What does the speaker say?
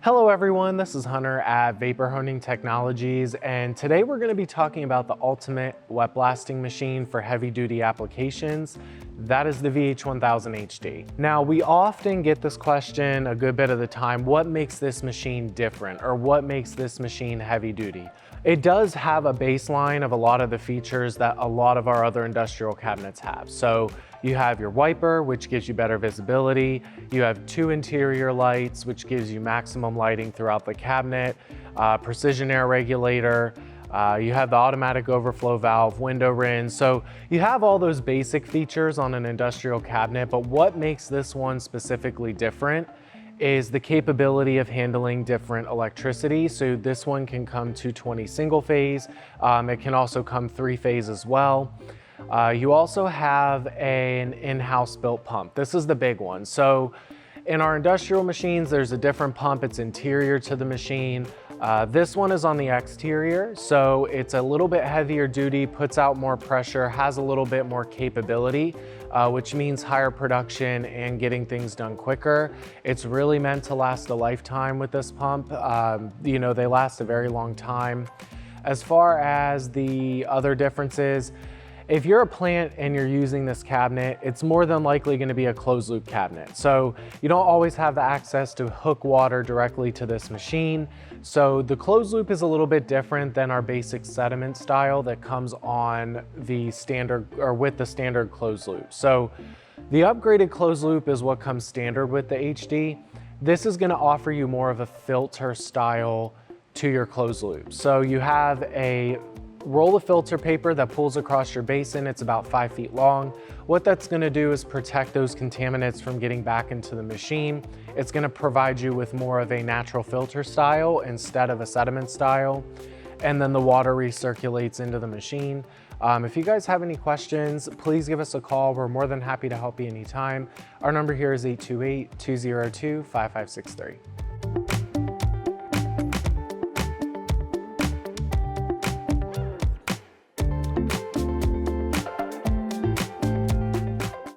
Hello everyone, this is Hunter at Vapor Honing Technologies, and today we're going to be talking about the ultimate wet blasting machine for heavy duty applications. That is the VH1000 HD. Now, we often get this question a good bit of the time: what makes this machine different, or what makes this machine heavy duty? It does have a baseline of a lot of the features that a lot of our other industrial cabinets have. So you have your wiper, which gives you better visibility. You have 2 interior lights, which gives you maximum lighting throughout the cabinet, precision air regulator. You have the automatic overflow valve, window rinse. So you have all those basic features on an industrial cabinet, but what makes this one specifically different is the capability of handling different electricity. So this one can come 220 single phase. It can also come 3 phase as well. You also have an in-house built pump. This is the big one. So in our industrial machines, there's a different pump. It's interior to the machine. This one is on the exterior, so it's a little bit heavier duty, puts out more pressure, has a little bit more capability, which means higher production and getting things done quicker. It's really meant to last a lifetime with this pump. You know, they last a very long time. As far as the other differences, if you're a plant and you're using this cabinet, it's more than likely going to be a closed loop cabinet. So you don't always have the access to hook water directly to this machine. So the closed loop is a little bit different than our basic sediment style that comes on the standard or with the standard closed loop. So the upgraded closed loop is what comes standard with the HD. This is going to offer you more of a filter style to your closed loop. So you have a roll of filter paper that pulls across your basin. It's about 5 feet long. What that's going to do is protect those contaminants from getting back into the machine. It's going to provide you with more of a natural filter style instead of a sediment style. And then the water recirculates into the machine. If you guys have any questions, please give us a call. We're more than happy to help you anytime. Our number here is 828-202-5563.